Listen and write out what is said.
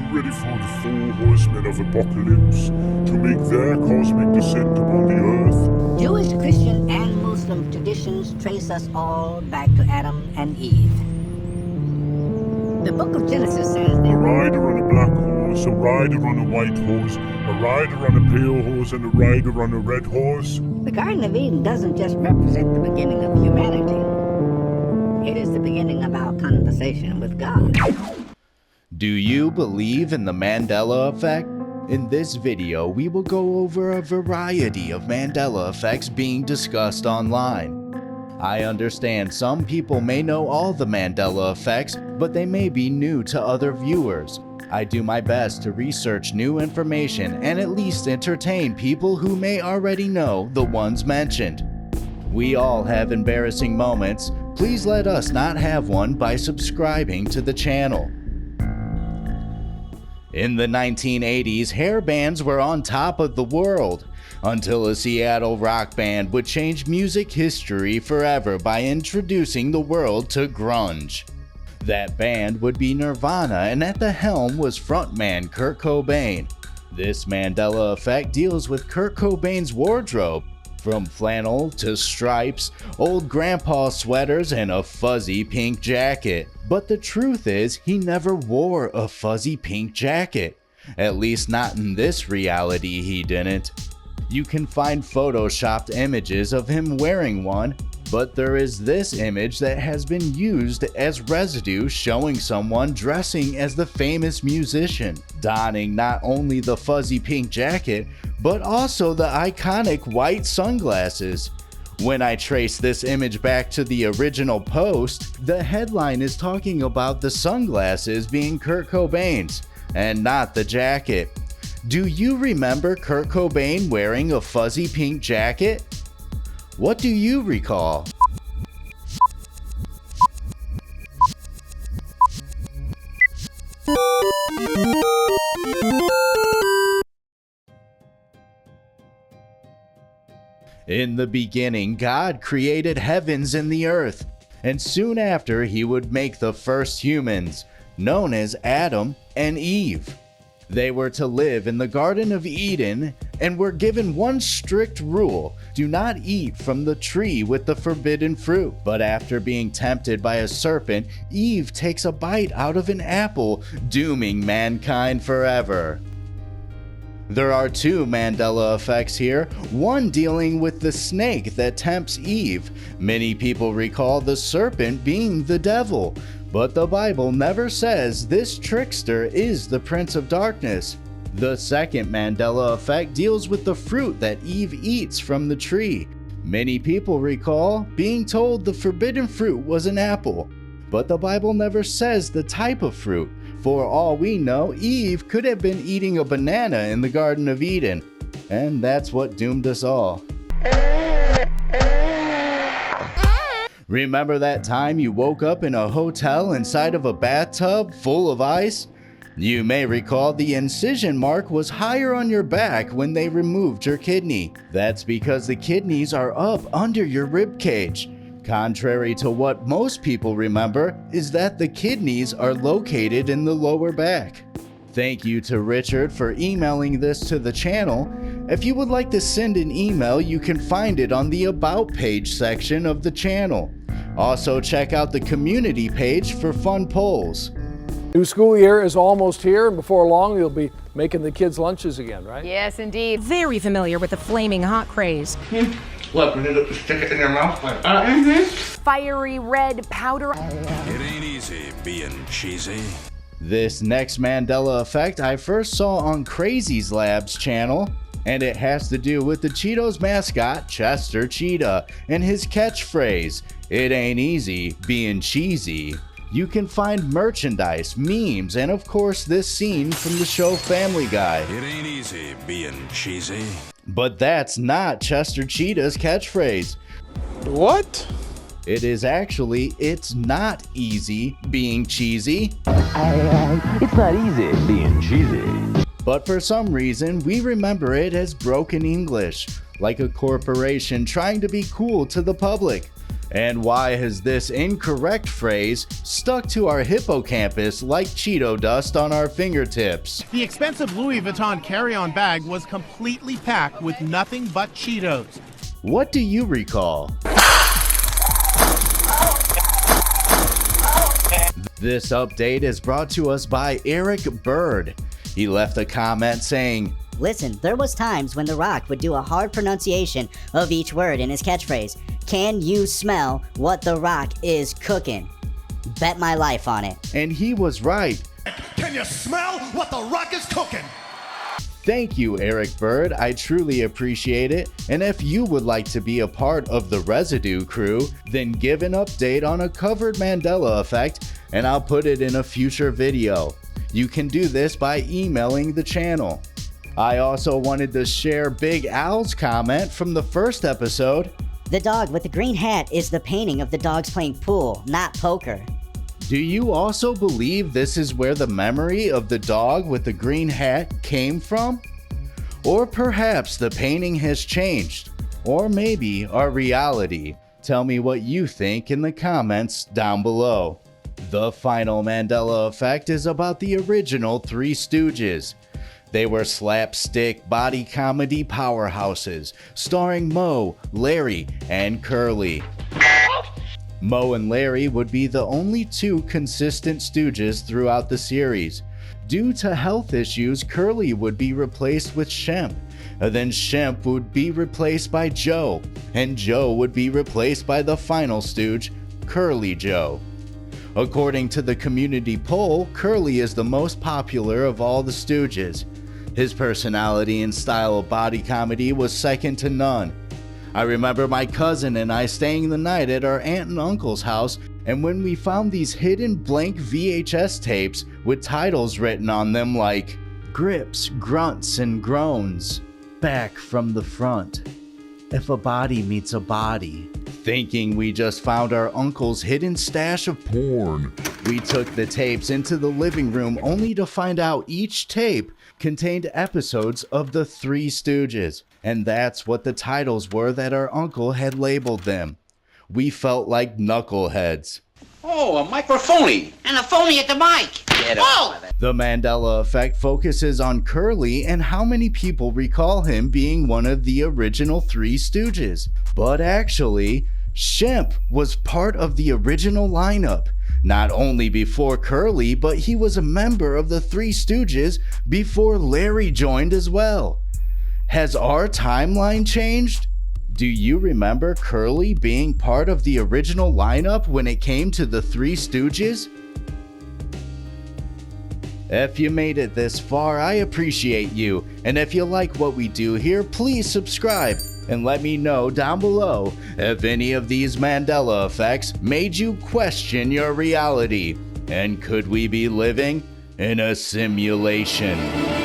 you ready for the 4 horsemen of apocalypse to make their cosmic descent upon the earth? Jewish, Christian, and Muslim traditions trace us all back to Adam and Eve. The book of Genesis says A that rider on a black horse, a rider on a white horse, a rider on a pale horse, and a rider on a red horse. the Garden of Eden doesn't just represent the beginning of humanity. It is the beginning of our conversation with God. Do you believe in the Mandela Effect? In this video, we will go over a variety of Mandela effects being discussed online. I understand some people may know all the Mandela effects, but they may be new to other viewers. I do my best to research new information and at least entertain people who may already know the ones mentioned. We all have embarrassing moments. Please let us not have one by subscribing to the channel. In the 1980s, hair bands were on top of the world, until a Seattle rock band would change music history forever by introducing the world to grunge. That band would be Nirvana, and at the helm was frontman Kurt Cobain. This Mandela effect deals with Kurt Cobain's wardrobe, from flannel to stripes, old grandpa sweaters, and a fuzzy pink jacket. But the truth is, he never wore a fuzzy pink jacket. At least not in this reality he didn't. You can find photoshopped images of him wearing one, but there is this image that has been used as residue showing someone dressing as the famous musician, donning not only the fuzzy pink jacket, but also the iconic white sunglasses. When I trace this image back to the original post, the headline is talking about the sunglasses being Kurt Cobain's, and not the jacket. Do you remember Kurt Cobain wearing a fuzzy pink jacket? What do you recall? In the beginning, God created heavens and the earth, and soon after he would make the first humans, known as Adam and Eve. They were to live in the Garden of Eden and were given one strict rule: do not eat from the tree with the forbidden fruit. But after being tempted by a serpent, Eve takes a bite out of an apple, dooming mankind forever. There are 2 Mandela effects here, one dealing with the snake that tempts Eve. Many people recall the serpent being the devil, but the Bible never says this trickster is the Prince of Darkness. The second Mandela effect deals with the fruit that Eve eats from the tree. Many people recall being told the forbidden fruit was an apple, but the Bible never says the type of fruit. For all we know, Eve could have been eating a banana in the Garden of Eden, and that's what doomed us all. Remember that time you woke up in a hotel inside of a bathtub full of ice? You may recall the incision mark was higher on your back when they removed your kidney. That's because the kidneys are up under your rib cage. Contrary to what most people remember, is that the kidneys are located in the lower back. Thank you to Richard for emailing this to the channel. If you would like to send an email, you can find it on the About page section of the channel. Also check out the community page for fun polls. New school year is almost here, and before long you'll be making the kids' lunches again, right? Yes, indeed. Very familiar with the flaming hot craze. What, we need to stick it in your mouth like that? Fiery red powder. It ain't easy being cheesy. This next Mandela effect I first saw on Crazy's Lab's channel, and it has to do with the Cheetos mascot Chester Cheetah and his catchphrase, "It ain't easy being cheesy." You can find merchandise, memes, and of course this scene from the show Family Guy. It ain't easy being cheesy. But that's not Chester Cheetah's catchphrase. What? It is actually, "It's not easy being cheesy." It's not easy being cheesy. But for some reason, we remember it as broken English, like a corporation trying to be cool to the public. And why has this incorrect phrase stuck to our hippocampus like Cheeto dust on our fingertips? The expensive Louis Vuitton carry-on bag was completely packed with nothing but Cheetos. What do you recall? This update is brought to us by Eric Bird. He left a comment saying, Listen, there was times when The Rock would do a hard pronunciation of each word in his catchphrase. Can you smell what The Rock is cooking? Bet my life on it. And he was right. Can you smell what The Rock is cooking? Thank you, Eric Bird. I truly appreciate it. And if you would like to be a part of the Residue crew, then give an update on a covered Mandela Effect, and I'll put it in a future video. You can do this by emailing the channel. I also wanted to share Big Al's comment from the first episode. The dog with the green hat is the painting of the dogs playing pool, not poker. Do you also believe this is where the memory of the dog with the green hat came from? Or perhaps the painting has changed, or maybe our reality. Tell me what you think in the comments down below. The final Mandela Effect is about the original Three Stooges. They were slapstick body comedy powerhouses, starring Moe, Larry, and Curly. Moe and Larry would be the only two consistent Stooges throughout the series. Due to health issues, Curly would be replaced with Shemp, and then Shemp would be replaced by Joe, and Joe would be replaced by the final Stooge, Curly Joe. According to the community poll, Curly is the most popular of all the Stooges. His personality and style of body comedy was second to none. I remember my cousin and I staying the night at our aunt and uncle's house, and when we found these hidden blank VHS tapes with titles written on them like Grips, Grunts, and Groans, Back from the Front, If a Body Meets a Body. Thinking we just found our uncle's hidden stash of porn, we took the tapes into the living room only to find out each tape contained episodes of the Three Stooges, and that's what the titles were that our uncle had labeled them. We felt like knuckleheads. Oh, a microphony. And a phony at the mic! Get off of it. The Mandela Effect focuses on Curly and how many people recall him being one of the original Three Stooges. But actually, Shemp was part of the original lineup. Not only before Curly, but he was a member of the Three Stooges before Larry joined as well. Has our timeline changed? Do you remember Curly being part of the original lineup when it came to the Three Stooges? If you made it this far, I appreciate you. And if you like what we do here, please subscribe and let me know down below if any of these Mandela Effects made you question your reality. And could we be living in a simulation?